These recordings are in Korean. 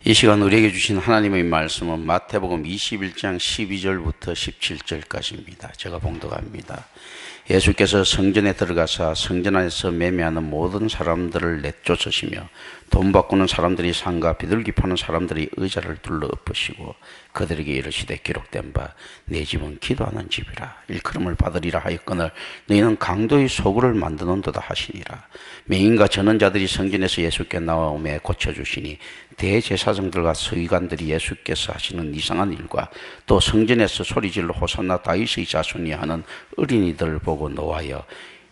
이 시간 우리에게 주신 하나님의 말씀은 마태복음 21장 12절부터 17절까지입니다. 제가 봉독합니다. 예수께서 성전에 들어가사 성전 안에서 매매하는 모든 사람들을 내쫓으시며 돈 바꾸는 사람들이 상가 비둘기 파는 사람들이 의자를 둘러 엎으시고 그들에게 이르시되 기록된 바 내 집은 기도하는 집이라 일컬음을 받으리라 하였거늘 너희는 강도의 소굴을 만드는도다 하시니라. 맹인과 전원자들이 성전에서 예수께 나오매 고쳐주시니 대제사장들과 서기관들이 예수께서 하시는 이상한 일과 또 성전에서 소리질러 호산나 다윗의 자손이 하는 어린이들을 보고 노하여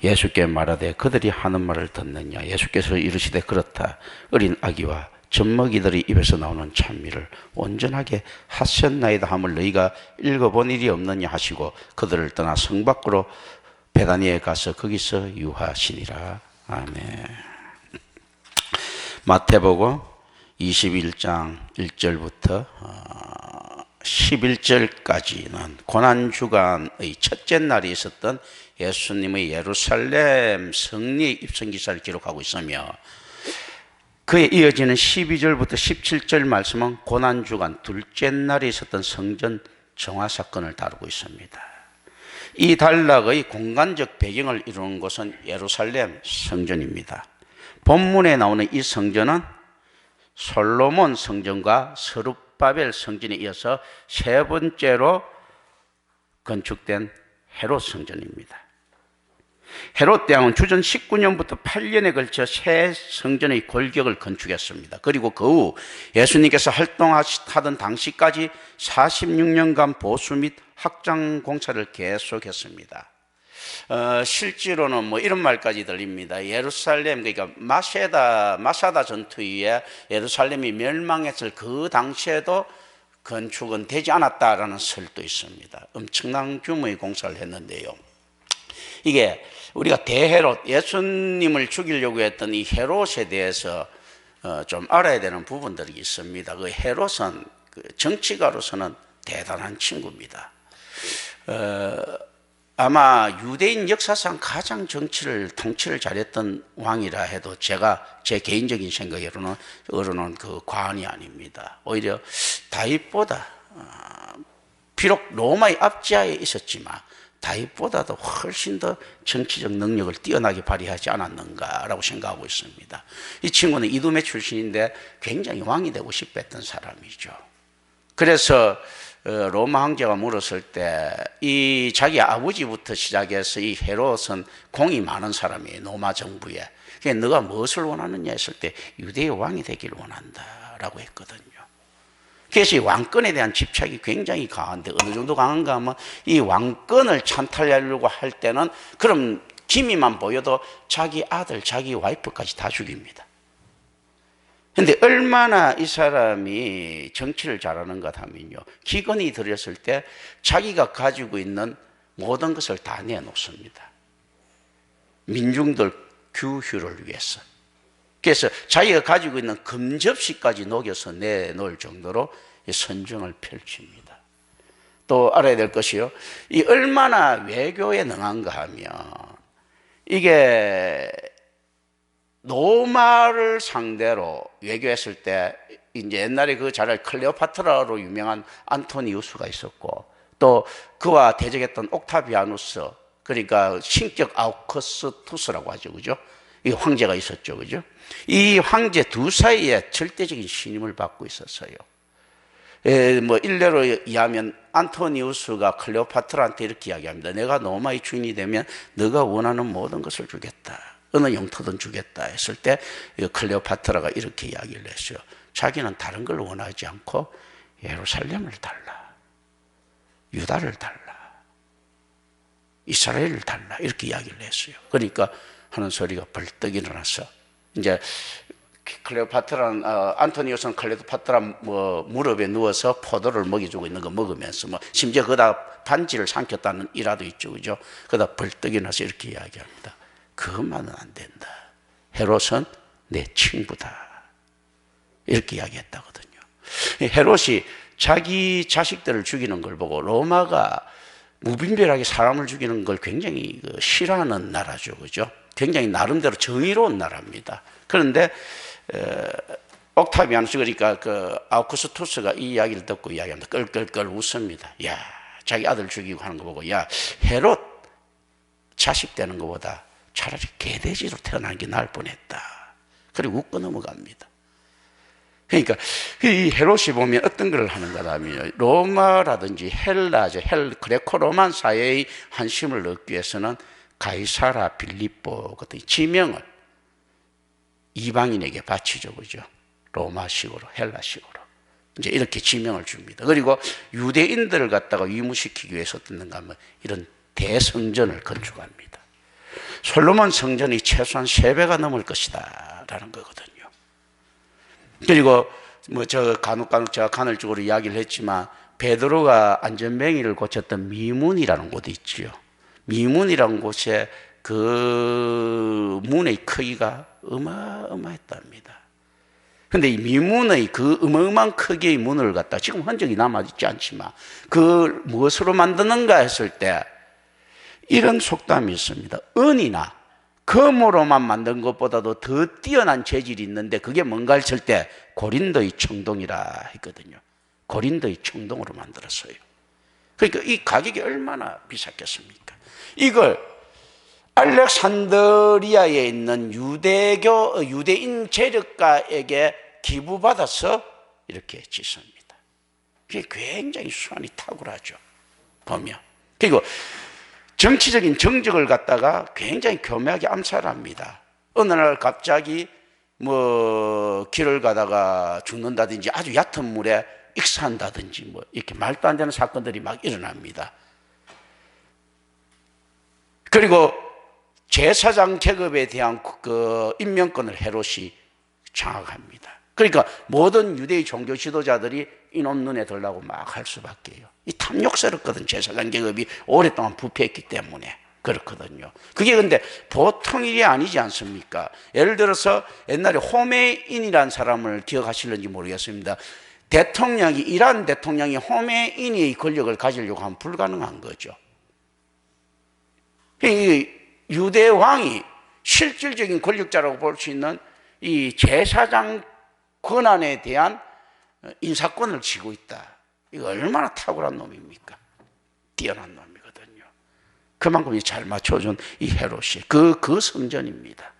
예수께 말하되 그들이 하는 말을 듣느냐. 예수께서 이르시되 그렇다. 어린 아기와 젖먹이들이 입에서 나오는 찬미를 온전하게 하셨나이다 함을 너희가 읽어본 일이 없느냐 하시고 그들을 떠나 성 밖으로 베다니에 가서 거기서 유하시니라. 아멘. 마태복음 21장 1절부터 11절까지는 고난주간의 첫째 날이 있었던 예수님의 예루살렘 성리의 입성 기사를 기록하고 있으며 그에 이어지는 12절부터 17절 말씀은 고난주간 둘째 날에 있었던 성전 정화 사건을 다루고 있습니다. 이 단락의 공간적 배경을 이루는 곳은 예루살렘 성전입니다. 본문에 나오는 이 성전은 솔로몬 성전과 스룹바벨 성전에 이어서 세 번째로 건축된 헤롯 성전입니다. 헤롯 대왕은 주전 19년부터 8년에 걸쳐 새 성전의 골격을 건축했습니다. 그리고 그 후 예수님께서 활동하던 당시까지 46년간 보수 및 확장 공사를 계속했습니다. 실제로는 뭐 이런 말까지 들립니다. 예루살렘, 그러니까 마사다 전투 이후에 예루살렘이 멸망했을 그 당시에도 건축은 되지 않았다라는 설도 있습니다. 엄청난 규모의 공사를 했는데요. 이게 우리가 대헤롯, 예수님을 죽이려고 했던 이 헤롯에 대해서 좀 알아야 되는 부분들이 있습니다. 그 헤롯은 정치가로서는 대단한 친구입니다. 아마 유대인 역사상 가장 통치를 잘했던 왕이라 해도 제 개인적인 생각으로는 그 과언이 아닙니다. 오히려 다윗보다 비록 로마의 압제하에 있었지만 다윗보다도 훨씬 더 정치적 능력을 뛰어나게 발휘하지 않았는가라고 생각하고 있습니다. 이 친구는 이두메 출신인데 굉장히 왕이 되고 싶어 했던 사람이죠. 그래서 로마 황제가 물었을 때 이 자기 아버지부터 시작해서 이 헤롯은 공이 많은 사람이에요. 로마 정부에. 그러니까 너가 무엇을 원하느냐 했을 때 유대의 왕이 되기를 원한다라고 했거든요. 그래서 이 왕권에 대한 집착이 굉장히 강한데 어느 정도 강한가 하면 이 왕권을 찬탈하려고 할 때는 그럼 기미만 보여도 자기 아들, 자기 와이프까지 다 죽입니다. 그런데 얼마나 이 사람이 정치를 잘하는가 하면요, 기근이 들였을 때 자기가 가지고 있는 모든 것을 다 내놓습니다. 민중들 규휴를 위해서. 그래서 자기가 가지고 있는 금접시까지 녹여서 내놓을 정도로 선정을 펼칩니다. 또 알아야 될 것이요, 이 얼마나 외교에 능한가 하면 이게 로마를 상대로 외교했을 때 이제 옛날에 그 잘 클레오파트라로 유명한 안토니우스가 있었고 또 그와 대적했던 옥타비아누스, 그러니까 신격 아우커스투스라고 하죠, 그죠? 이 황제가 있었죠, 그죠? 이 황제 두 사이에 절대적인 신임을 받고 있었어요. 뭐 일례로 이해하면 안토니우스가 클레오파트라한테 이렇게 이야기합니다. 내가 로마의 주인이 되면 너가 원하는 모든 것을 주겠다. 어느 영토든 주겠다 했을 때 클레오파트라가 이렇게 이야기를 했어요. 자기는 다른 걸 원하지 않고 예루살렘을 달라, 유다를 달라, 이스라엘을 달라, 이렇게 이야기를 했어요. 그러니까 하는 소리가 벌떡 일어나서 이제 클레오파트라는 안토니우스는 클레오파트라 무릎에 누워서 포도를 먹여주고 있는 거 먹으면서 심지어 그다 반지를 삼켰다는 일화도 있죠, 그죠? 그다 벌떡 일어나서 이렇게 이야기합니다. 그것만은 안 된다. 헤롯은 내 친구다. 이렇게 이야기했다거든요. 헤롯이 자기 자식들을 죽이는 걸 보고 로마가 무분별하게 사람을 죽이는 걸 굉장히 싫어하는 나라죠, 그죠? 굉장히 나름대로 정의로운 나라입니다. 그런데 옥타비아누스, 그러니까 그 아우구스투스가 이 이야기를 듣고 이야기합니다. 끌끌끌 웃습니다. 야, 자기 아들 죽이고 하는 거 보고, 야, 헤롯 자식 되는 것보다 차라리 개돼지로 태어난 게 나을 뻔했다. 그리고 웃고 넘어갑니다. 그러니까 이 헤롯이 보면 어떤 걸 하는가 하면, 로마라든지 그레코 로만 사회의 한심을 얻기 위해서는 가이사라 빌립보 같은 지명을 이방인에게 바치죠, 그죠? 로마식으로, 헬라식으로 이제 이렇게 지명을 줍니다. 그리고 유대인들을 갖다가 위무시키기 위해서 어떻는가 하면 이런 대성전을 건축합니다. 솔로몬 성전이 최소한 3배가 넘을 것이다 라는 거거든요. 그리고 뭐 간혹 제가 간헐적으로 이야기를 했지만, 베드로가 안전뱅이를 고쳤던 미문이라는 곳이 있지요. 미문이라는 곳에 그 문의 크기가 어마어마했답니다. 근데 이 미문의 그 어마어마한 크기의 문을 갖다 지금 흔적이 남아있지 않지만, 그 무엇으로 만드는가 했을 때 이런 속담이 있습니다. 은이나 금으로만 만든 것보다도 더 뛰어난 재질이 있는데 그게 뭔가 했을 때 고린도의 청동이라 했거든요. 고린도의 청동으로 만들었어요. 그러니까 이 가격이 얼마나 비쌌겠습니까? 이걸 알렉산드리아에 있는 유대인 재력가에게 기부받아서 이렇게 짓습니다. 그게 굉장히 수완이 탁월하죠, 보면. 그리고 정치적인 정적을 갖다가 굉장히 교묘하게 암살합니다. 어느 날 갑자기 뭐 길을 가다가 죽는다든지 아주 얕은 물에 익사한다든지 뭐 이렇게 말도 안 되는 사건들이 막 일어납니다. 그리고 제사장 계급에 대한 그 임명권을 헤롯이 장악합니다. 그러니까 모든 유대의 종교 지도자들이 이놈 눈에 들라고 막 할 수밖에요. 이 탐욕스럽거든. 제사장 계급이 오랫동안 부패했기 때문에 그렇거든요. 그게 근데 보통 일이 아니지 않습니까? 예를 들어서 옛날에 호메인이라는 사람을 기억하실는지 모르겠습니다. 이란 대통령이 호메인의 권력을 가지려고 하면 불가능한 거죠. 이 유대 왕이 실질적인 권력자라고 볼 수 있는 이 제사장 권한에 대한 인사권을 쥐고 있다. 이거 얼마나 탁월한 놈입니까? 뛰어난 놈이거든요. 그만큼 잘 맞춰준 이 헤롯이 그 성전입니다.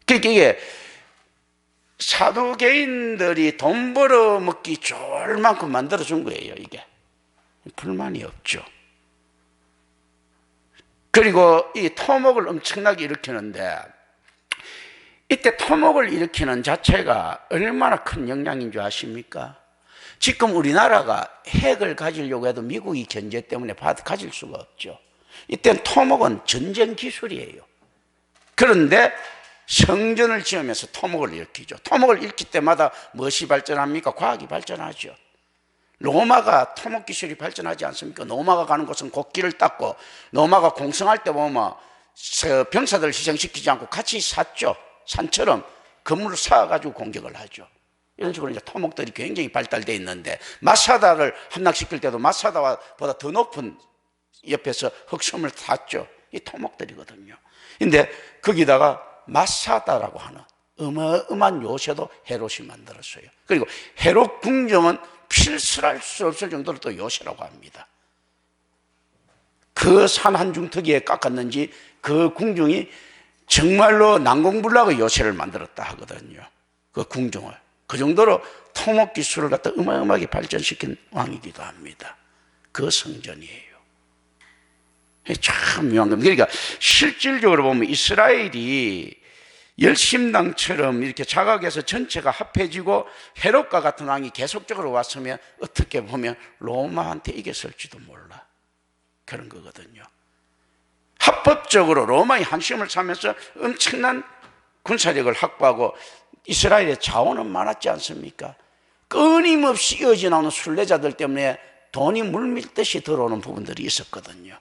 그러니까 이게 사두개인들이 돈 벌어먹기 좋을 만큼 만들어준 거예요. 이게 불만이 없죠. 그리고 이 토목을 엄청나게 일으키는데, 이때 토목을 일으키는 자체가 얼마나 큰 영향인 줄 아십니까? 지금 우리나라가 핵을 가지려고 해도 미국이 견제 때문에 가질 수가 없죠. 이때는 토목은 전쟁 기술이에요. 그런데 성전을 지으면서 토목을 일으키죠. 토목을 일으킬 때마다 무엇이 발전합니까? 과학이 발전하죠. 로마가 토목 기술이 발전하지 않습니까? 로마가 가는 곳은 곡길을 닦고, 로마가 공성할 때 보면 병사들을 희생시키지 않고 같이 샀죠. 산처럼 건물을 쌓아가지고 공격을 하죠. 이런 식으로 이제 토목들이 굉장히 발달되어 있는데, 마사다를 함락시킬 때도 마사다보다 더 높은 옆에서 흙섬을 탔죠. 이 토목들이거든요. 근데 거기다가 마사다라고 하는 어마어마한 요새도 헤롯이 만들었어요. 그리고 헤롯 궁정은 필수할 수 없을 정도로 또 요새라고 합니다. 그 산 한중턱에 깎았는지 그 궁중이 정말로 난공불락의 요새를 만들었다 하거든요. 그 궁중을. 그 정도로 토목 기술을 갖다 어마어마하게 발전시킨 왕이기도 합니다. 그 성전이에요. 참 묘한 겁니다. 그러니까 실질적으로 보면 이스라엘이 열심당처럼 이렇게 자각해서 전체가 합해지고 헤롯과 같은 왕이 계속적으로 왔으면 어떻게 보면 로마한테 이겼을지도 몰라. 그런 거거든요. 합법적으로 로마의 한심을 사면서 엄청난 군사력을 확보하고, 이스라엘의 자원은 많았지 않습니까? 끊임없이 이어져 나오는 순례자들 때문에 돈이 물밀듯이 들어오는 부분들이 있었거든요.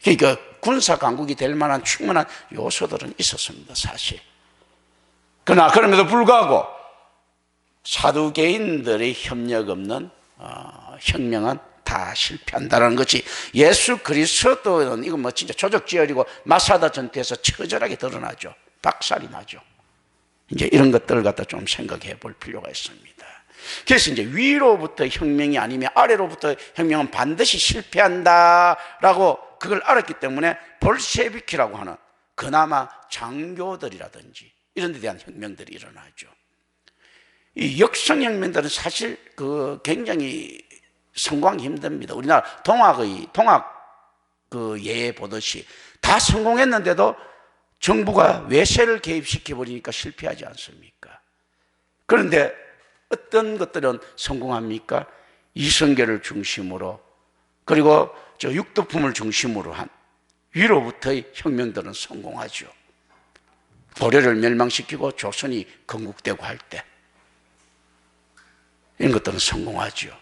그러니까 군사 강국이 될 만한 충분한 요소들은 있었습니다, 사실. 그러나 그럼에도 불구하고 사두개인들의 협력 없는 혁명은 다 실패한다는 것이 예수 그리스도는 이거 뭐 진짜 조적지혈이고 마사다 전투에서 처절하게 드러나죠. 박살이 나죠. 이제 이런 것들을 갖다 좀 생각해 볼 필요가 있습니다. 그래서 이제 위로부터 혁명이 아니면 아래로부터 혁명은 반드시 실패한다라고 그걸 알았기 때문에 볼셰비키라고 하는 그나마 장교들이라든지 이런 데 대한 혁명들이 일어나죠. 이 역성혁명들은 사실 굉장히 성공하기 힘듭니다. 우리나라 동학 그 예에 보듯이 다 성공했는데도 정부가 외세를 개입시켜 버리니까 실패하지 않습니까? 그런데 어떤 것들은 성공합니까? 이성계를 중심으로 그리고 육두품을 중심으로 한 위로부터의 혁명들은 성공하죠. 고려를 멸망시키고 조선이 건국되고 할 때 이런 것들은 성공하죠.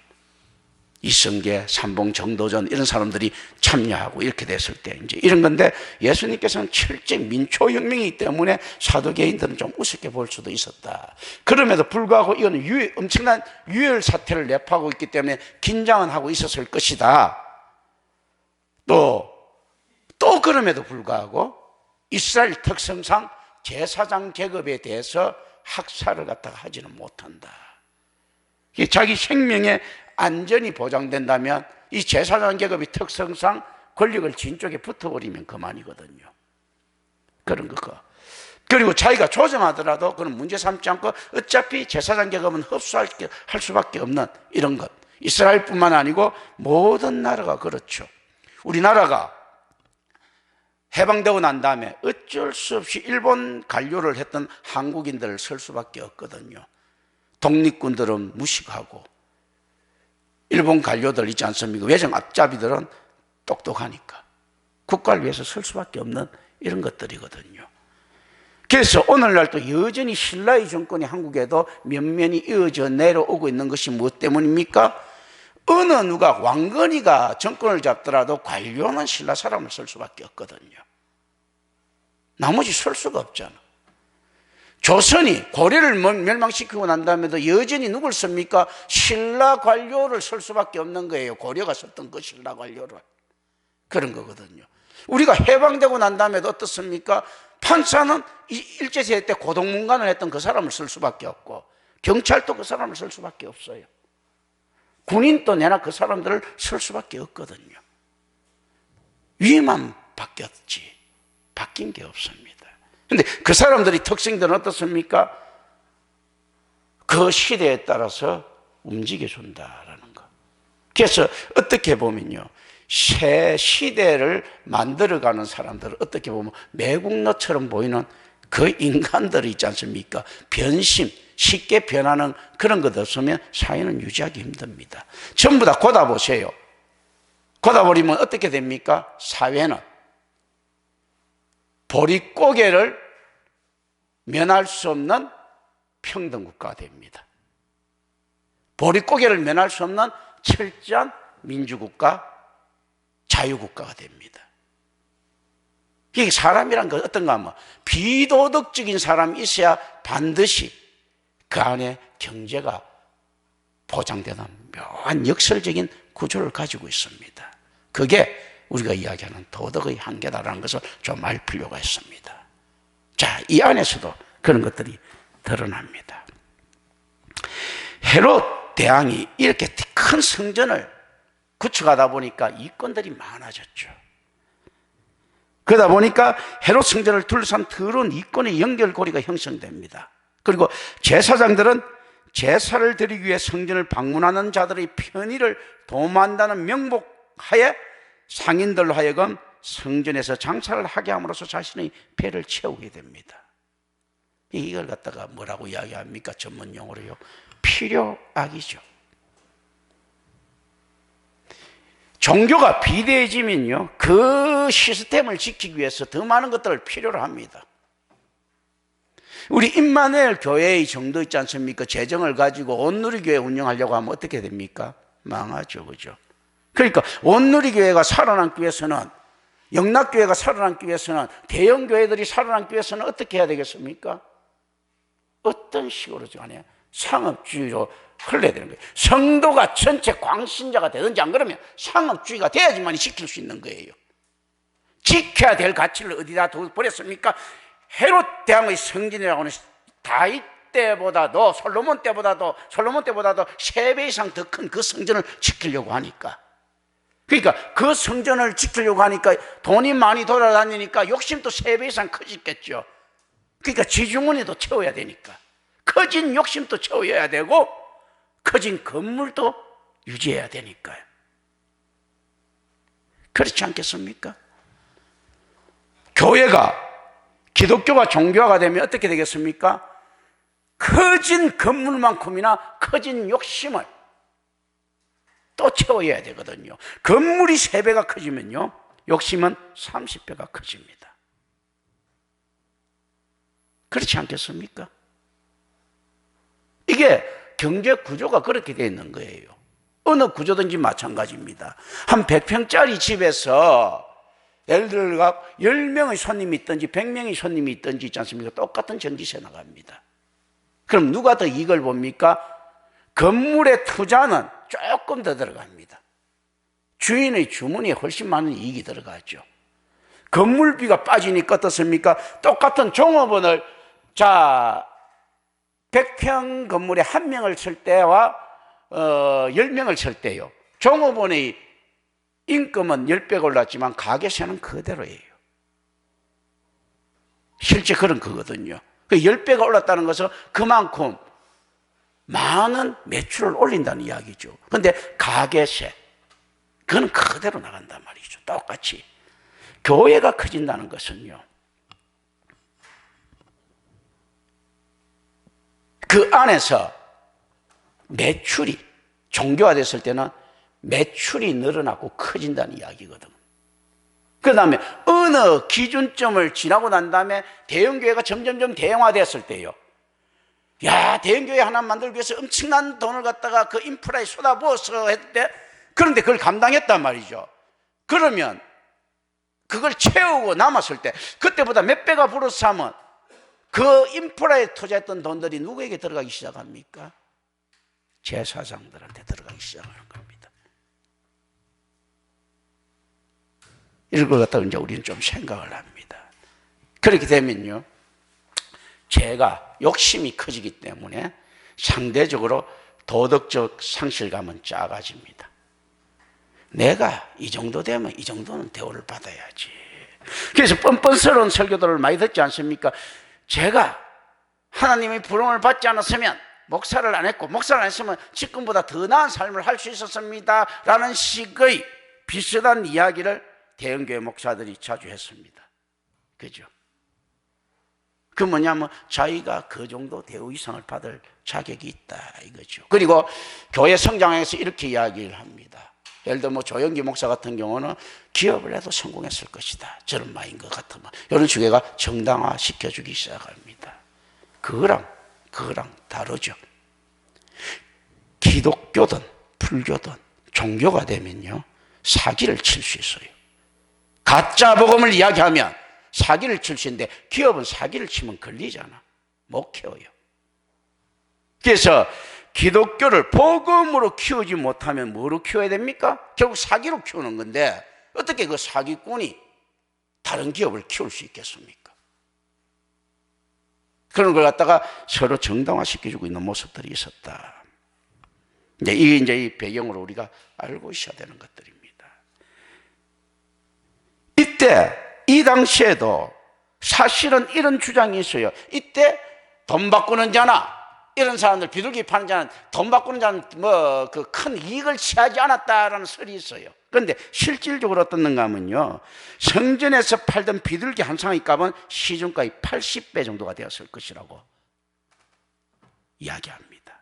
이성계, 삼봉, 정도전 이런 사람들이 참여하고 이렇게 됐을 때 이제 이런 건데 예수님께서는 실제 민초혁명이기 때문에 사도계인들은 좀 우습게 볼 수도 있었다. 그럼에도 불구하고 이거는 엄청난 유혈 사태를 내포하고 있기 때문에 긴장은 하고 있었을 것이다. 또 그럼에도 불구하고 이스라엘 특성상 제사장 계급에 대해서 학살을 갖다가 하지는 못한다. 자기 생명의 안전이 보장된다면 이 제사장 계급의 특성상 권력을 진 쪽에 붙어버리면 그만이거든요. 그런 거. 그리고 자기가 조정하더라도 그건 문제 삼지 않고 어차피 제사장 계급은 흡수할 수밖에 없는 이런 것. 이스라엘뿐만 아니고 모든 나라가 그렇죠. 우리나라가 해방되고 난 다음에 어쩔 수 없이 일본 관료를 했던 한국인들을 쓸 수밖에 없거든요. 독립군들은 무식하고 일본 관료들 있지 않습니까? 외정 앞잡이들은 똑똑하니까 국가를 위해서 쓸 수밖에 없는 이런 것들이거든요. 그래서 오늘날 또 여전히 신라의 정권이 한국에도 면면이 이어져 내려오고 있는 것이 무엇 때문입니까? 어느 누가 왕건이가 정권을 잡더라도 관료는 신라 사람을 쓸 수밖에 없거든요. 나머지 쓸 수가 없잖아. 조선이 고려를 멸망시키고 난 다음에도 여전히 누굴 씁니까? 신라 관료를 쓸 수밖에 없는 거예요. 고려가 썼던 그 신라 관료를. 그런 거거든요. 우리가 해방되고 난 다음에도 어떻습니까? 판사는 일제시대 때 고동문관을 했던 그 사람을 쓸 수밖에 없고 경찰도 그 사람을 쓸 수밖에 없어요. 군인도 내나 그 사람들을 쓸 수밖에 없거든요. 위만 바뀌었지 바뀐 게 없습니다. 근데 그 사람들이 특징들은 어떻습니까? 그 시대에 따라서 움직여준다라는 거. 그래서 어떻게 보면요, 새 시대를 만들어가는 사람들은 어떻게 보면 매국노처럼 보이는 그 인간들이 있지 않습니까? 변심, 쉽게 변하는 그런 것 없으면 사회는 유지하기 힘듭니다. 전부 다 걷어보세요. 걷어버리면 어떻게 됩니까? 사회는 보릿고개를 면할 수 없는 평등국가가 됩니다. 보릿고개를 면할 수 없는 철저한 민주국가, 자유국가가 됩니다. 이게 사람이란 건 어떤가 하면 비도덕적인 사람이 있어야 반드시 그 안에 경제가 보장되는 묘한 역설적인 구조를 가지고 있습니다. 그게 우리가 이야기하는 도덕의 한계다라는 것을 좀 알 필요가 있습니다. 자, 이 안에서도 그런 것들이 드러납니다. 헤롯 대왕이 이렇게 큰 성전을 구축하다 보니까 이권들이 많아졌죠. 그러다 보니까 헤롯 성전을 둘러싼 더러운 이권의 연결고리가 형성됩니다. 그리고 제사장들은 제사를 드리기 위해 성전을 방문하는 자들의 편의를 도모한다는 명목하에 상인들로 하여금 성전에서 장사를 하게 함으로써 자신의 배를 채우게 됩니다. 이걸 갖다가 뭐라고 이야기합니까? 전문 용어로요. 필요악이죠. 종교가 비대해지면요, 그 시스템을 지키기 위해서 더 많은 것들을 필요로 합니다. 우리 임마누엘 교회의 정도 있지 않습니까? 재정을 가지고 온누리교회 운영하려고 하면 어떻게 됩니까? 망하죠, 그죠? 그러니까 온누리교회가 살아남기 위해서는, 영락교회가 살아남기 위해서는, 대형교회들이 살아남기 위해서는 어떻게 해야 되겠습니까? 어떤 식으로죠? 아니에요. 상업주의로 흘러야 되는 거예요. 성도가 전체 광신자가 되든지 안 그러면 상업주의가 돼야지만 지킬 수 있는 거예요. 지켜야 될 가치를 어디다 버렸습니까? 헤롯 대왕의 성전이라고 하는 다윗 때보다도 솔로몬 때보다도 3배 이상 더 큰 그 성전을 지키려고 하니까, 그러니까 그 성전을 지키려고 하니까 돈이 많이 돌아다니니까 욕심도 3배 이상 커지겠죠. 그러니까 지주머니도 채워야 되니까 커진 욕심도 채워야 되고 커진 건물도 유지해야 되니까요. 그렇지 않겠습니까? 교회가, 기독교가 종교화가 되면 어떻게 되겠습니까? 커진 건물만큼이나 커진 욕심을 또 채워야 되거든요. 건물이 3배가 커지면요, 욕심은 30배가 커집니다. 그렇지 않겠습니까? 이게 경제 구조가 그렇게 되어 있는 거예요. 어느 구조든지 마찬가지입니다. 한 100평짜리 집에서 예를 들어 10명의 손님이 있든지 100명의 손님이 있든지 있지 않습니까? 똑같은 전기세 나갑니다. 그럼 누가 더 이익을 봅니까? 건물의 투자는 조금 더 들어갑니다. 주인의 주머니에 훨씬 많은 이익이 들어가죠. 건물비가 빠지니까 어떻습니까? 똑같은 종업원을, 자, 100평 건물에 1명을 칠 때와 10명을 칠 때요, 종업원의 임금은 10배가 올랐지만 가계세는 그대로예요. 실제 그런 거거든요. 10배가 올랐다는 것은 그만큼 많은 매출을 올린다는 이야기죠. 그런데 가계세, 그건 그대로 나간단 말이죠. 똑같이. 교회가 커진다는 것은요, 그 안에서 매출이, 종교화됐을 때는 매출이 늘어나고 커진다는 이야기거든. 그 다음에 어느 기준점을 지나고 난 다음에 대형교회가 점점점 대형화됐을 때요, 야, 대형교회 하나 만들기 위해서 엄청난 돈을 갖다가 그 인프라에 쏟아부어서 했대. 그런데 그걸 감당했단 말이죠. 그러면 그걸 채우고 남았을 때 그때보다 몇 배가 불어서 하면 그 인프라에 투자했던 돈들이 누구에게 들어가기 시작합니까? 제사장들한테 들어가기 시작하는 겁니다. 이런 걸 갖다가 이제 우리는 좀 생각을 합니다. 그렇게 되면요, 제가 욕심이 커지기 때문에 상대적으로 도덕적 상실감은 작아집니다. 내가 이 정도 되면 이 정도는 대우를 받아야지. 그래서 뻔뻔스러운 설교들을 많이 듣지 않습니까? 제가 하나님의 부름을 받지 않았으면, 목사를 안 했고 목사를 안 했으면 지금보다 더 나은 삶을 할 수 있었습니다 라는 식의 비슷한 이야기를 대형교회 목사들이 자주 했습니다. 그죠? 그 뭐냐면 자기가 그 정도 대우 이상을 받을 자격이 있다 이거죠. 그리고 교회 성장에서 이렇게 이야기를 합니다. 예를 들어 조영기 목사 같은 경우는 기업을 해도 성공했을 것이다, 저런 말인 것 같으면 이런 식으로 정당화 시켜주기 시작합니다. 그거랑 다르죠. 기독교든 불교든 종교가 되면요, 사기를 칠 수 있어요. 가짜 복음을 이야기하면 사기를 칠 수 있는데 기업은 사기를 치면 걸리잖아. 못 키워요. 그래서 기독교를 복음으로 키우지 못하면 뭐로 키워야 됩니까? 결국 사기로 키우는 건데 어떻게 그 사기꾼이 다른 기업을 키울 수 있겠습니까? 그런 걸 갖다가 서로 정당화시켜주고 있는 모습들이 있었다. 이게 이 배경으로 우리가 알고 있어야 되는 것들입니다. 이때 이 당시에도 사실은 이런 주장이 있어요. 이때 돈 바꾸는 자나 이런 사람들, 비둘기 파는 자는, 돈 바꾸는 자는 뭐 그 큰 이익을 취하지 않았다라는 설이 있어요. 그런데 실질적으로 어떻는가 하면요, 성전에서 팔던 비둘기 한 쌍의 값은 시중가의 80배 정도가 되었을 것이라고 이야기합니다.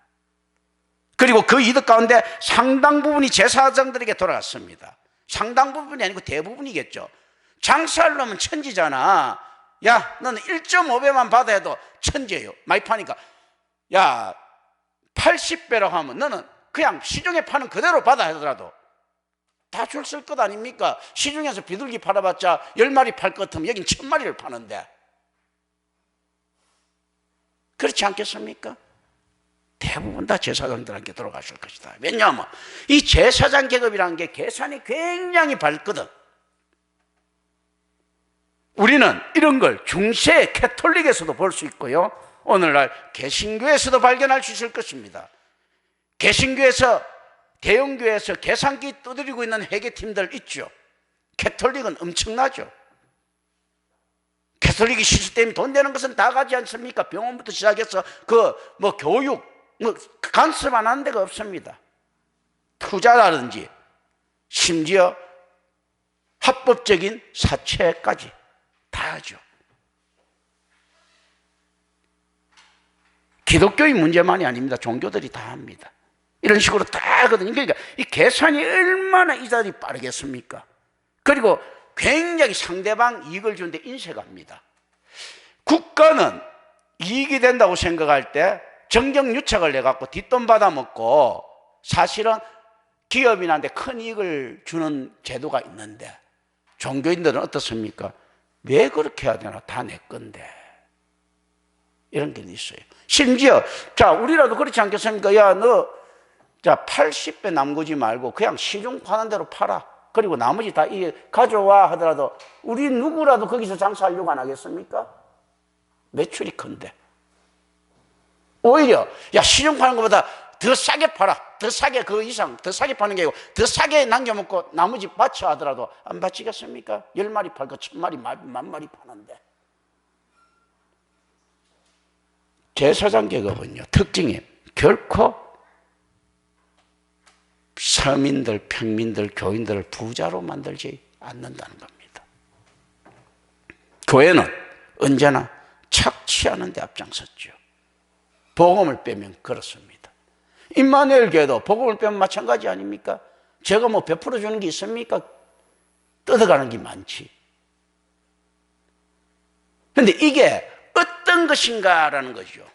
그리고 그 이득 가운데 상당 부분이 제사장들에게 돌아갔습니다. 상당 부분이 아니고 대부분이겠죠. 장사를 하면 천지잖아. 야, 너는 1.5배만 받아도 천지예요. 많이 파니까. 야, 80배라고 하면 너는 그냥 시중에 파는 그대로 받아 하더라도 다 줄 쓸 것 아닙니까? 시중에서 비둘기 팔아봤자 10마리 팔 것 같으면 여긴 1000마리를 파는데. 그렇지 않겠습니까? 대부분 다 제사장들한테 돌아가실 것이다. 왜냐하면 이 제사장 계급이라는 게 계산이 굉장히 밝거든. 우리는 이런 걸 중세 캐톨릭에서도 볼 수 있고요, 오늘날 개신교에서도 발견할 수 있을 것입니다. 개신교에서, 대형교회에서 계산기 두드리고 있는 회계팀들 있죠. 캐톨릭은 엄청나죠. 캐톨릭이 시스템이 돈 되는 것은 다 가지 않습니까? 병원부터 시작해서 교육, 간섭 안 하는 데가 없습니다. 투자라든지 심지어 합법적인 사채까지 다 하죠. 기독교의 문제만이 아닙니다. 종교들이 다 합니다. 이런 식으로 다 하거든요. 그러니까 이 계산이 얼마나 이자리 빠르겠습니까? 그리고 굉장히 상대방 이익을 주는데 인색합니다. 국가는 이익이 된다고 생각할 때 정경유착을 해갖고 뒷돈 받아먹고 사실은 기업인한테 큰 이익을 주는 제도가 있는데 종교인들은 어떻습니까? 왜 그렇게 해야 되나? 다 내 건데. 이런 게 있어요. 심지어 우리라도 그렇지 않겠습니까? 야, 너 80배 남구지 말고 그냥 시중 파는 대로 팔아. 그리고 나머지 다 가져와 하더라도 우리 누구라도 거기서 장사하려고 안 하겠습니까? 매출이 큰데. 오히려 시중 파는 것보다 더 싸게 팔아. 더 싸게 그 이상 더 싸게 파는 게 아니고 더 싸게 남겨먹고 나머지 바쳐 하더라도 안 바치겠습니까? 10마리 팔고 1000마리, 10,000마리 파는데. 제사장 계급은요, 특징이 결코 서민들, 평민들, 교인들을 부자로 만들지 않는다는 겁니다. 교회는 언제나 착취하는 데 앞장섰죠. 복음을 빼면 그렇습니다. 임마누엘 교회도 복음을 빼면 마찬가지 아닙니까? 제가 베풀어 주는 게 있습니까? 뜯어가는 게 많지. 그런데 이게 어떤 것인가라는 거죠.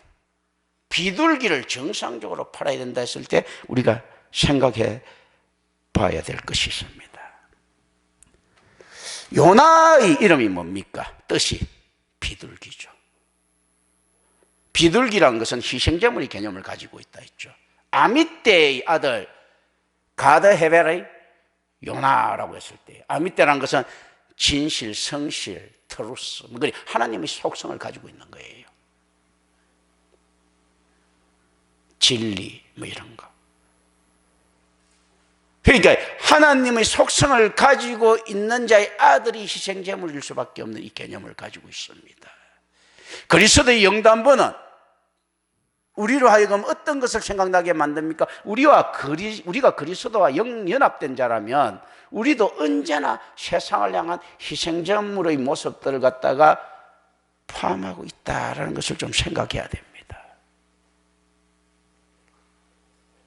비둘기를 정상적으로 팔아야 된다 했을 때 우리가 생각해 봐야 될 것이 있습니다. 요나의 이름이 뭡니까? 뜻이 비둘기죠. 비둘기란 것은 희생제물의 개념을 가지고 있다 했죠. 아미떼의 아들 가드 헤벨의 요나라고 했을 때, 아미떼란 것은 진실, 성실, 트루스, 하나님의 속성을 가지고 있는 거예요. 진리 이런 거. 그러니까 하나님의 속성을 가지고 있는 자의 아들이 희생제물일 수밖에 없는 이 개념을 가지고 있습니다. 그리스도의 영단번은 우리로 하여금 어떤 것을 생각나게 만듭니까? 우리가 그리스도와 연합된 자라면 우리도 언제나 세상을 향한 희생제물의 모습들을 갖다가 포함하고 있다는 것을 좀 생각해야 됩니다.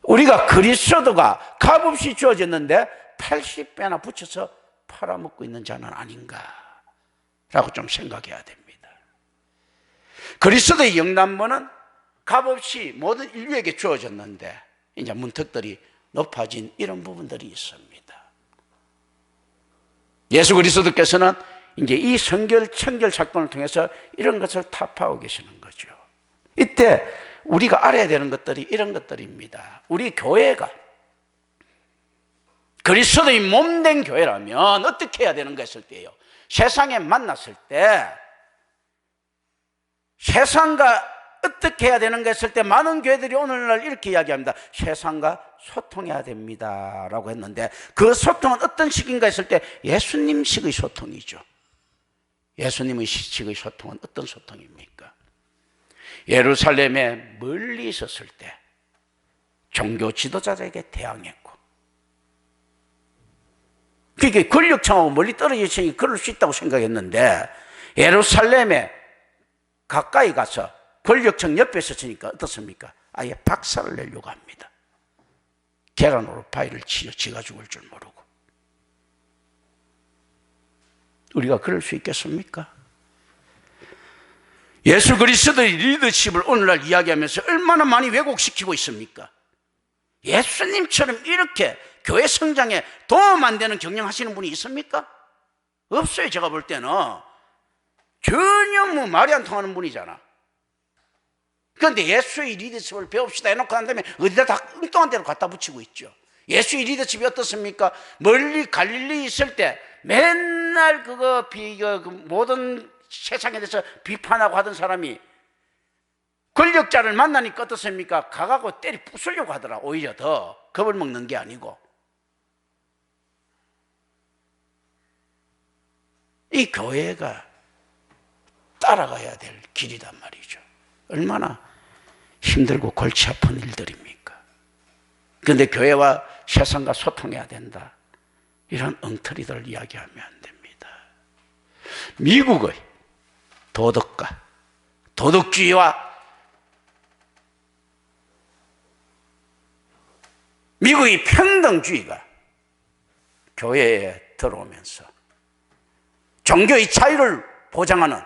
우리가 그리스도가 값없이 주어졌는데 80배나 붙여서 팔아먹고 있는 자는 아닌가라고 좀 생각해야 됩니다. 그리스도의 영남권은 값없이 모든 인류에게 주어졌는데 이제 문턱들이 높아진 이런 부분들이 있습니다. 예수 그리스도께서는 이제 이 청결 사건을 통해서 이런 것을 타파하고 계시는 거죠. 이때 우리가 알아야 되는 것들이 이런 것들입니다. 우리 교회가 그리스도의 몸된 교회라면 어떻게 해야 되는가 했을 때요, 세상에 만났을 때 세상과 어떻게 해야 되는가 했을 때 많은 교회들이 오늘날 이렇게 이야기합니다. 세상과 소통해야 됩니다 라고 했는데, 그 소통은 어떤 식인가 했을 때 예수님식의 소통이죠. 예수님의 식의 소통은 어떤 소통입니까? 예루살렘에 멀리 있었을 때 종교 지도자들에게 대항했고, 그게 권력층하고 멀리 떨어져 있으니 그럴 수 있다고 생각했는데, 예루살렘에 가까이 가서 권력층 옆에 있었으니까 어떻습니까? 아예 박살을 내려고 합니다. 계란으로 바위를 치어 지가 죽을 줄 모르고. 우리가 그럴 수 있겠습니까? 예수 그리스도의 리더십을 오늘날 이야기하면서 얼마나 많이 왜곡시키고 있습니까? 예수님처럼 이렇게 교회 성장에 도움 안 되는 경영하시는 분이 있습니까? 없어요. 제가 볼 때는 전혀 말이 안 통하는 분이잖아. 그런데 예수의 리더십을 배웁시다 해놓고 난 다음에 어디다 다 엉뚱한 데로 갖다 붙이고 있죠. 예수의 리더십이 어떻습니까? 멀리 갈릴리 있을 때 맨날 모든 세상에 대해서 비판하고 하던 사람이 권력자를 만나니까 어떻습니까? 가가고 때리 부수려고 하더라. 오히려 더 겁을 먹는 게 아니고. 이 교회가 따라가야 될 길이란 말이죠. 얼마나 힘들고 골치 아픈 일들입니까? 그런데 교회와 세상과 소통해야 된다, 이런 엉터리들 이야기하면 안 됩니다. 미국의 도덕과 도덕주의와 미국의 평등주의가 교회에 들어오면서 종교의 자유를 보장하는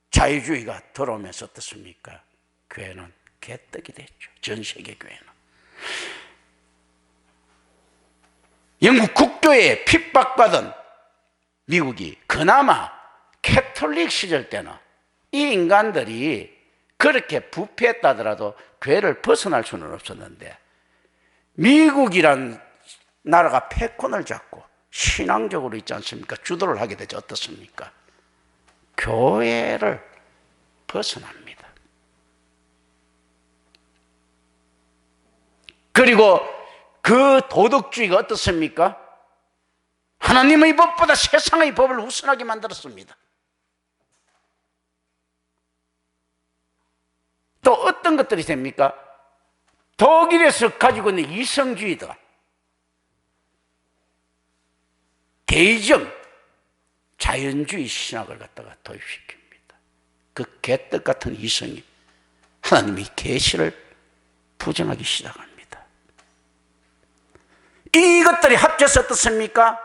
자유주의가 들어오면서 어떻습니까? 교회는 개떡이 됐죠. 전 세계 교회는. 영국 국교에 핍박받은 미국이 그나마 캐톨릭 시절 때는 이 인간들이 그렇게 부패했다더라도 교회를 벗어날 수는 없었는데, 미국이란 나라가 패권을 잡고 신앙적으로 있지 않습니까? 주도를 하게 되죠. 어떻습니까? 교회를 벗어납니다. 그리고 그 도덕주의가 어떻습니까? 하나님의 법보다 세상의 법을 우선하게 만들었습니다. 또 어떤 것들이 됩니까? 독일에서 가지고 있는 이성주의들, 개의적 자연주의 신학을 갖다가 도입시킵니다. 그 개떡 같은 이성이 하나님의 계시를 부정하기 시작합니다. 이것들이 합쳐서 어떻습니까?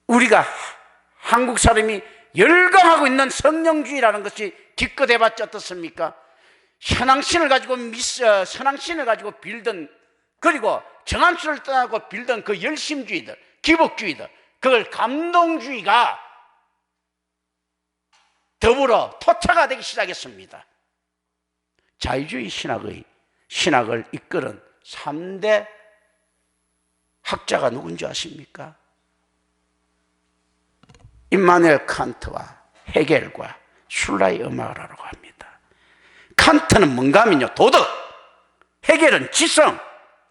우리가 한국 사람이 열광하고 있는 성령주의라는 것이 기껏해봤자 어떻습니까? 선왕신을 가지고 빌던, 그리고 정함수를 떠나고 빌던 그 열심주의들, 기복주의들, 그걸 감동주의가 더불어 토착화 되기 시작했습니다. 자유주의 신학을 이끌은 3대 학자가 누군지 아십니까? 임마누엘 칸트와 헤겔과 슐라이 어마라라고 합니다. 칸트는 뭔가 하면요, 도덕, 헤겔은 지성,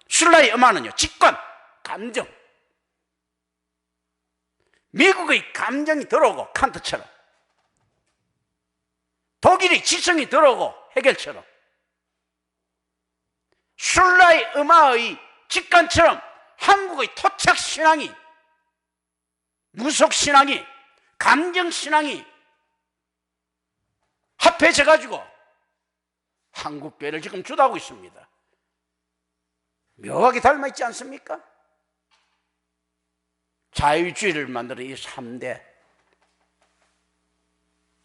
슐라이 어마는요, 직관, 감정. 미국의 감정이 들어오고 칸트처럼, 독일의 지성이 들어오고 헤겔처럼, 슐라이 어마의 직관처럼 한국의 토착신앙이, 무속신앙이, 감정신앙이 합해져 가지고 한국교회를 지금 주도하고 있습니다. 묘하게 닮아있지 않습니까? 자유주의를 만드는 이 3대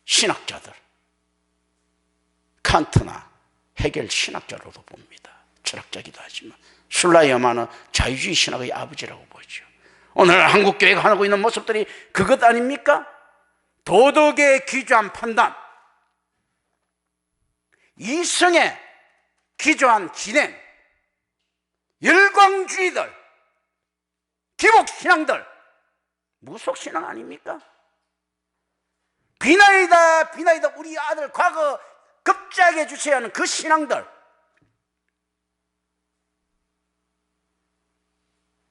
신학자들, 칸트나 헤겔 신학자로도 봅니다. 철학자기도 하지만 슐라이 어마는 자유주의 신학의 아버지라고 보죠. 오늘 한국교회가 하고 있는 모습들이 그것 아닙니까? 도덕에 기초한 판단, 이성에 기초한 진행, 열광주의들, 기복신앙들, 무속신앙 아닙니까? 비나이다 우리 아들 과거 급작해 주셔야 하는 그 신앙들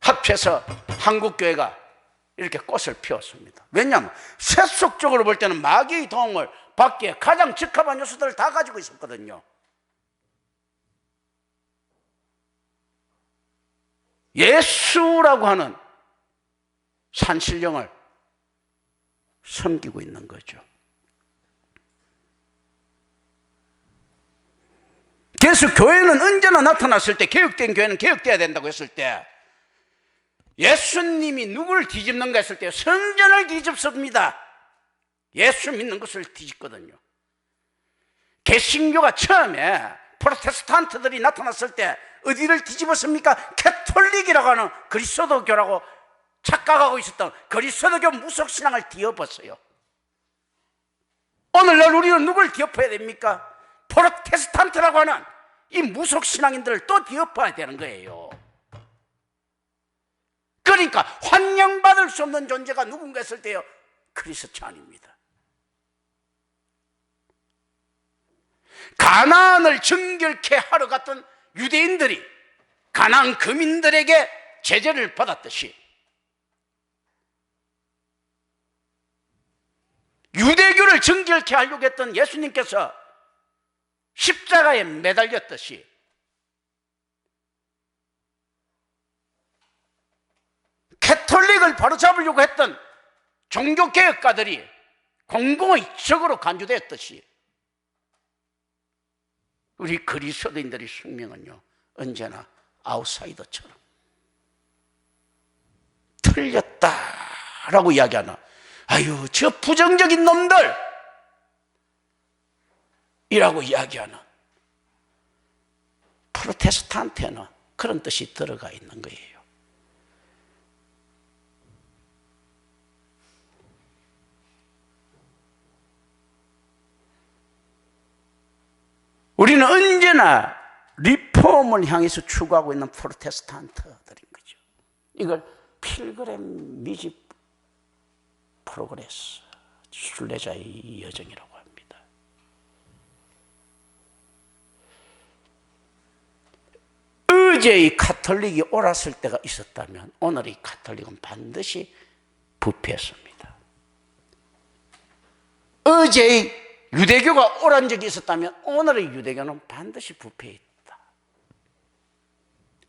합해서 한국교회가 이렇게 꽃을 피웠습니다. 왜냐하면 세속적으로 볼 때는 마귀의 도움을 받기에 가장 적합한 요소들을 다 가지고 있었거든요. 예수라고 하는 산신령을 섬기고 있는 거죠. 그래서 교회는 언제나 나타났을 때, 개혁된 교회는 개혁돼야 된다고 했을 때, 예수님이 누구를 뒤집는가 했을 때 성전을 뒤집습니다. 예수 믿는 것을 뒤집거든요. 개신교가 처음에 프로테스탄트들이 나타났을 때 어디를 뒤집었습니까? 캐톨릭이라고 하는 그리스도교라고 착각하고 있었던 그리스도교 무속신앙을 뒤엎었어요. 오늘날 우리는 누굴 뒤엎어야 됩니까? 프로테스탄트라고 하는 이 무속신앙인들을 또 뒤엎어야 되는 거예요. 그러니까 환영받을 수 없는 존재가 누군가 했을 때요, 크리스찬입니다. 가나안을 정결케 하러 갔던 유대인들이 가나안 거민들에게 제재를 받았듯이 유대교를 정결케 하려고 했던 예수님께서 십자가에 매달렸듯이 캐톨릭을 바로잡으려고 했던 종교개혁가들이 공공의 적으로 간주되었듯이 우리 그리스도인들의 숙명은요, 언제나 아웃사이더처럼 틀렸다라고 이야기하나, 아유 저 부정적인 놈들 이라고 이야기하는 프로테스탄트에는 그런 뜻이 들어가 있는 거예요. 우리는 언제나 리폼을 향해서 추구하고 있는 프로테스탄트들인 거죠. 이걸 필그램 미집 프로그레스, 순례자의 여정이라고 합니다. 어제의 가톨릭이 옳았을 때가 있었다면 오늘의 가톨릭은 반드시 부패했습니다. 어제의 유대교가 옳은 적이 있었다면 오늘의 유대교는 반드시 부패했다.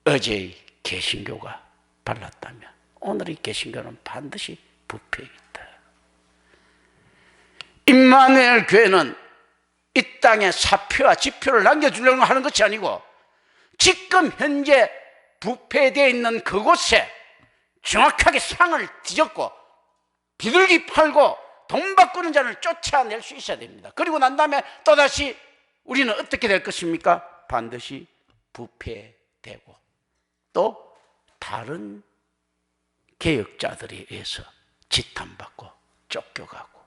어제의 개신교가 발랐다면 오늘의 개신교는 반드시 부패했다. 임마누엘 교회는 이 땅에 사표와 지표를 남겨주려고 하는 것이 아니고 지금 현재 부패되어 있는 그곳에 정확하게 상을 뒤졌고 비둘기 팔고 돈 바꾸는 자를 쫓아낼 수 있어야 됩니다. 그리고 난 다음에 또다시 우리는 어떻게 될 것입니까? 반드시 부패되고 또 다른 개혁자들에 의해서 지탄받고 쫓겨가고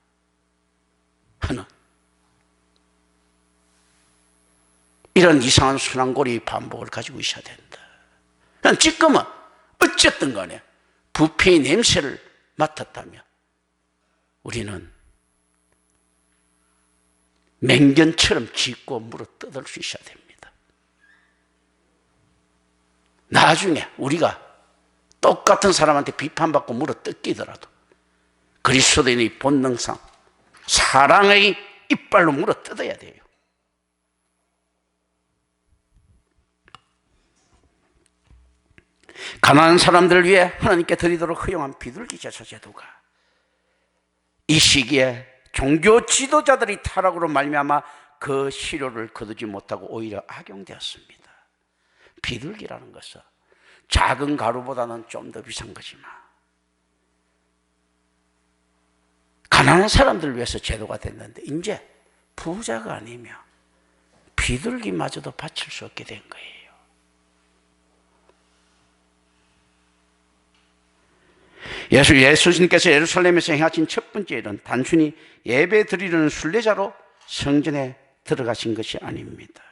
하는 이런 이상한 순환고리 반복을 가지고 있어야 된다. 지금은 어쨌든 간에 부패의 냄새를 맡았다면 우리는 맹견처럼 짖고 물어뜯을 수 있어야 됩니다. 나중에 우리가 똑같은 사람한테 비판받고 물어뜯기더라도 그리스도인의 본능상 사랑의 이빨로 물어뜯어야 돼요. 가난한 사람들을 위해 하나님께 드리도록 허용한 비둘기 제사 제도가 이 시기에 종교 지도자들이 타락으로 말미암아 그 실효를 거두지 못하고 오히려 악용되었습니다. 비둘기라는 것은 작은 가루보다는 좀 더 비싼 거지만 가난한 사람들을 위해서 제도가 됐는데 이제 부자가 아니면 비둘기마저도 바칠 수 없게 된 거예요. 예수님께서 예루살렘에서 행하신 첫 번째 일은 단순히 예배 드리려는 순례자로 성전에 들어가신 것이 아닙니다.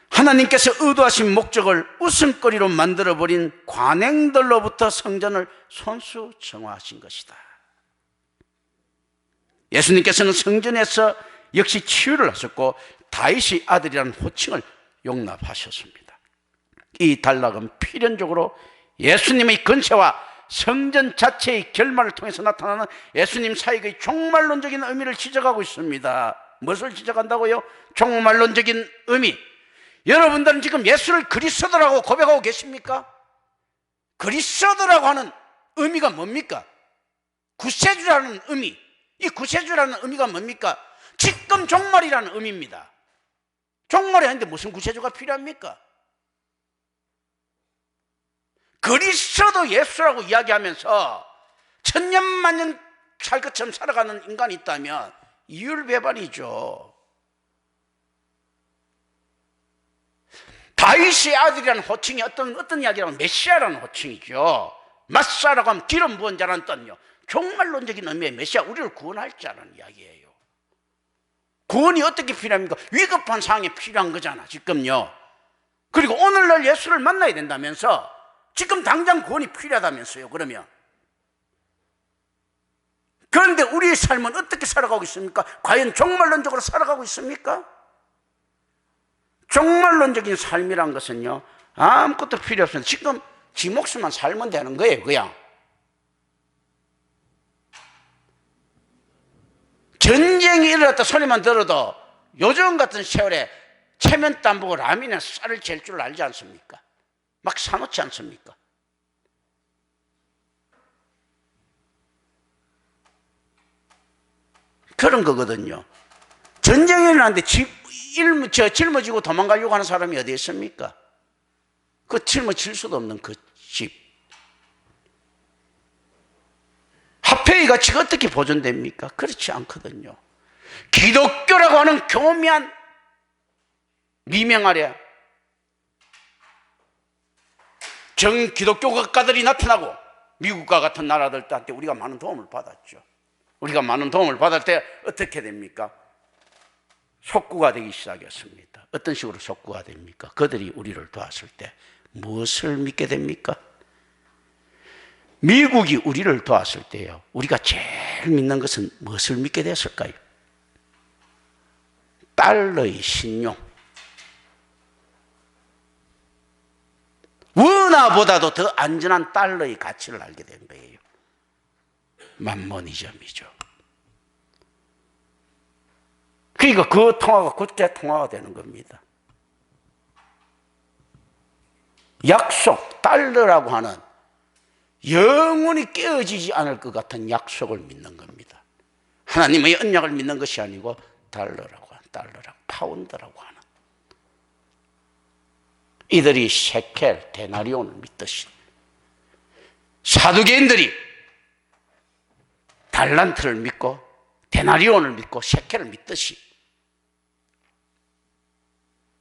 하나님께서 의도하신 목적을 웃음거리로 만들어버린 관행들로부터 성전을 손수 정화하신 것이다. 예수님께서는 성전에서 역시 치유를 하셨고 다윗의 아들이라는 호칭을 용납하셨습니다. 이 단락은 필연적으로 예수님의 권세와 성전 자체의 결말을 통해서 나타나는 예수님 사역의 종말론적인 의미를 지적하고 있습니다. 무엇을 지적한다고요? 종말론적인 의미. 여러분들은 지금 예수를 그리스도라고 고백하고 계십니까? 그리스도라고 하는 의미가 뭡니까? 구세주라는 의미. 이 구세주라는 의미가 뭡니까? 지금 종말이라는 의미입니다. 종말이 아닌데 무슨 구세주가 필요합니까? 그리스도 예수라고 이야기하면서 천년만년 살 것처럼 살아가는 인간이 있다면 이율배반이죠. 다윗의 아들이라는 호칭이 어떤 이야기라면 메시아라는 호칭이죠. 마사라고 하면 기름 부은 자라는 뜻요. 종말론적인 의미의 메시아, 우리를 구원할 자라는 이야기예요. 구원이 어떻게 필요합니까? 위급한 상황에 필요한 거잖아 지금요. 그리고 오늘날 예수를 만나야 된다면서 지금 당장 구원이 필요하다면서요. 그러면 그런데 우리의 삶은 어떻게 살아가고 있습니까? 과연 종말론적으로 살아가고 있습니까? 종말론적인 삶이란 것은요, 아무것도 필요 없습니다. 지금 지 목숨만 살면 되는 거예요. 그냥 전쟁이 일어났다 소리만 들어도 요즘 같은 세월에 체면도 안 보고 라면에 쌀을 잴 줄 알지 않습니까? 막 사놓지 않습니까? 그런 거거든요. 전쟁이 일어났는데 짊어지고 도망가려고 하는 사람이 어디 있습니까? 그 짊어질 수도 없는 그 집. 화폐의 가치가 어떻게 보존됩니까? 그렇지 않거든요. 기독교라고 하는 교묘한 미명 아래 정기독교 국가들이 나타나고 미국과 같은 나라들한테 우리가 많은 도움을 받았죠. 우리가 많은 도움을 받을 때 어떻게 됩니까? 속구가 되기 시작했습니다. 어떤 식으로 속구가 됩니까? 그들이 우리를 도왔을 때 무엇을 믿게 됩니까? 미국이 우리를 도왔을 때요, 우리가 제일 믿는 것은 무엇을 믿게 됐을까요? 달러의 신용. 원화보다도 더 안전한 달러의 가치를 알게 된 거예요. 만모니즘이죠. 그러니까 그 통화가 국제 통화가 되는 겁니다. 약속, 달러라고 하는 영원히 깨어지지 않을 것 같은 약속을 믿는 겁니다. 하나님의 언약을 믿는 것이 아니고 달러라고 파운드라고 하는, 이들이 셰켈, 데나리온을 믿듯이 사두개인들이 달란트를 믿고 데나리온을 믿고 셰켈을 믿듯이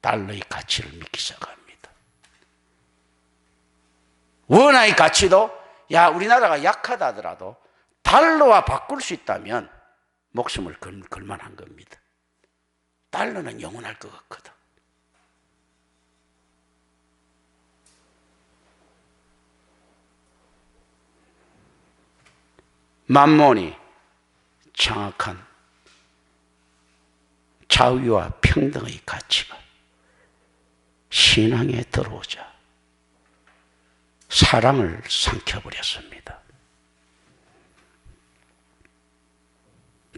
달러의 가치를 믿기 시작합니다. 원화의 가치도 우리나라가 약하다 하더라도 달러와 바꿀 수 있다면 목숨을 걸만한 겁니다. 달러는 영원할 것 같거든. 만몬이 정확한 자유와 평등의 가치가 신앙에 들어오자 사랑을 삼켜버렸습니다.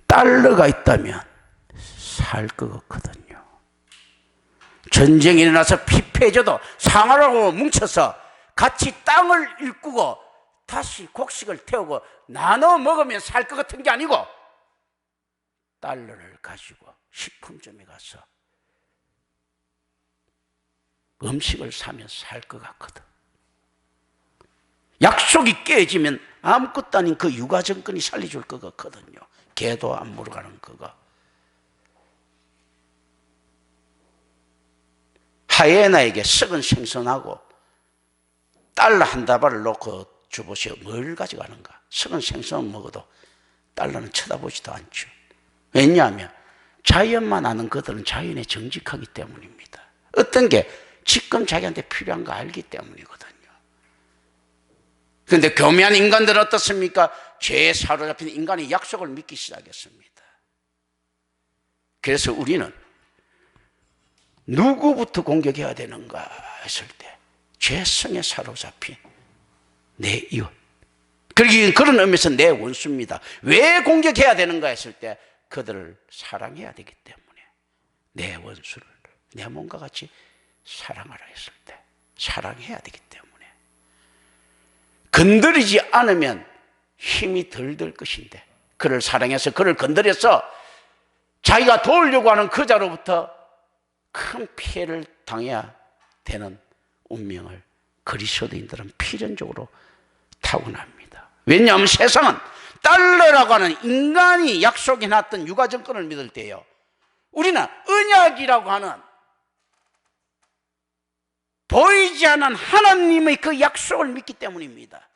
달러가 있다면 살 것 같거든요. 전쟁이 일어나서 피폐해져도 상하라고 뭉쳐서 같이 땅을 일구고 다시 곡식을 태우고 나눠 먹으면 살 것 같은 게 아니고, 달러를 가지고 식품점에 가서 음식을 사면 살 것 같거든. 약속이 깨지면 아무것도 아닌 그 유가정권이 살려줄 것 같거든요. 개도 안 물어가는 그거. 하이에나에게 썩은 생선하고 달러 한 다발을 놓고 주보시오. 뭘 가져가는가? 썩은 생선은 먹어도 달러는 쳐다보지도 않죠. 왜냐하면 자연만 아는 그들은 자연에 정직하기 때문입니다. 어떤 게 지금 자기한테 필요한 거 알기 때문이거든요. 그런데 교묘한 인간들은 어떻습니까? 죄에 사로잡힌 인간의 약속을 믿기 시작했습니다. 그래서 우리는 누구부터 공격해야 되는가 했을 때 죄성에 사로잡힌 내 이웃, 그런 의미에서 내 원수입니다. 왜 공격해야 되는가 했을 때 그들을 사랑해야 되기 때문에 내 원수를 내 몸과 같이 사랑하라 했을 때 사랑해야 되기 때문에 건드리지 않으면 힘이 덜 들 것인데 그를 사랑해서 그를 건드려서 자기가 도우려고 하는 그자로부터 큰 피해를 당해야 되는 운명을 그리스도인들은 필연적으로 타고납니다. 왜냐하면 세상은 달러라고 하는 인간이 약속해 놨던 유가정권을 믿을 때요, 우리는 언약이라고 하는 보이지 않는 하나님의 그 약속을 믿기 때문입니다.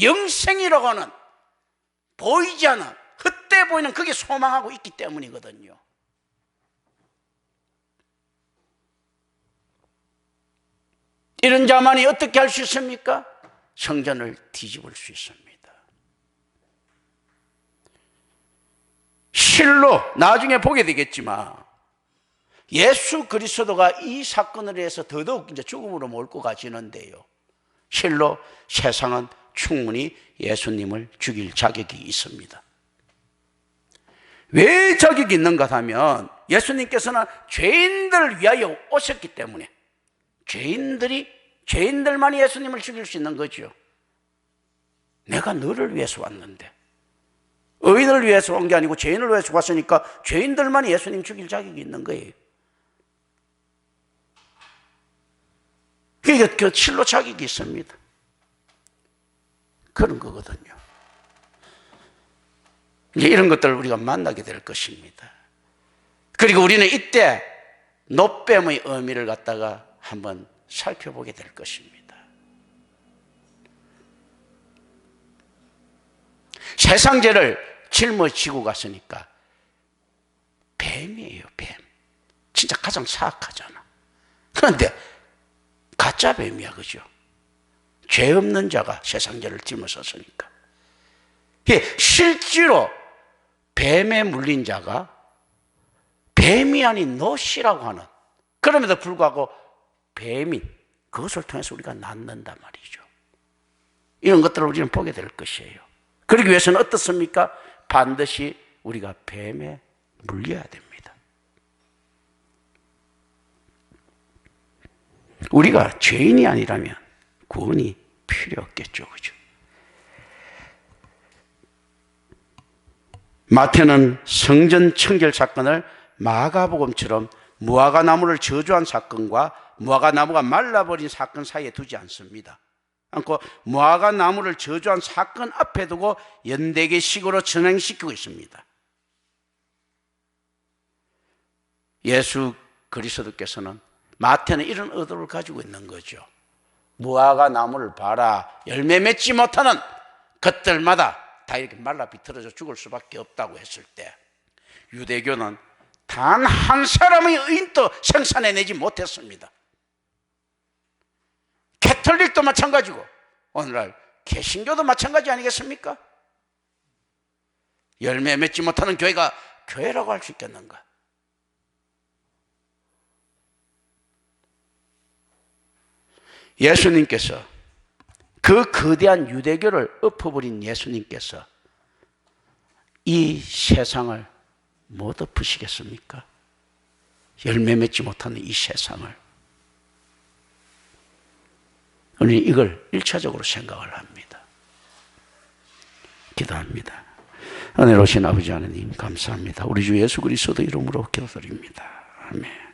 영생이라고 하는 보이지 않는 헛되어 보이는 그게 소망하고 있기 때문이거든요. 이런 자만이 어떻게 할 수 있습니까? 성전을 뒤집을 수 있습니다. 실로 나중에 보게 되겠지만 예수 그리스도가 이 사건을 위해서 더더욱 이제 죽음으로 몰고 가지는데요. 실로 세상은 충분히 예수님을 죽일 자격이 있습니다. 왜 자격이 있는가 하면 예수님께서는 죄인들을 위하여 오셨기 때문에 죄인들만이 예수님을 죽일 수 있는 거죠. 내가 너를 위해서 왔는데 의인을 위해서 온 게 아니고 죄인을 위해서 왔으니까 죄인들만이 예수님 죽일 자격이 있는 거예요. 그러니까 그 실로 자격이 있습니다. 그런 거거든요. 이제 이런 것들을 우리가 만나게 될 것입니다. 그리고 우리는 이때 노뱀의 의미를 갖다가 한번 살펴보게 될 것입니다. 세상 죄를 짊어지고 갔으니까 뱀이에요, 뱀. 진짜 가장 사악하잖아. 그런데 가짜 뱀이야, 그죠? 죄 없는 자가 세상 죄를 짊어졌으니까. 실제로 뱀에 물린 자가 뱀이 아닌 놋이라고 하는, 그럼에도 불구하고 뱀인 그것을 통해서 우리가 낫는단 말이죠. 이런 것들을 우리는 보게 될 것이에요. 그러기 위해서는 어떻습니까? 반드시 우리가 뱀에 물려야 됩니다. 우리가 죄인이 아니라면 구원이 필요 없겠죠, 그죠? 마태는 성전 청결 사건을 마가복음처럼 무화과 나무를 저주한 사건과 무화과 나무가 말라버린 사건 사이에 두지 않습니다. 않고 무화과 나무를 저주한 사건 앞에 두고 연대기식으로 진행시키고 있습니다. 예수 그리스도께서는 마태는 이런 의도를 가지고 있는 거죠. 무화과 나무를 봐라, 열매 맺지 못하는 것들마다 다 이렇게 말라 비틀어져 죽을 수밖에 없다고 했을 때, 유대교는 단 한 사람의 의인도 생산해내지 못했습니다. 캐톨릭도 마찬가지고 오늘날 개신교도 마찬가지 아니겠습니까? 열매 맺지 못하는 교회가 교회라고 할 수 있겠는가? 예수님께서, 그 거대한 유대교를 엎어버린 예수님께서 이 세상을 못 엎으시겠습니까? 열매 맺지 못하는 이 세상을. 우리는 이걸 1차적으로 생각을 합니다. 기도합니다. 은혜로우신 아버지 하나님 감사합니다. 우리 주 예수 그리스도 이름으로 기도드립니다. 아멘.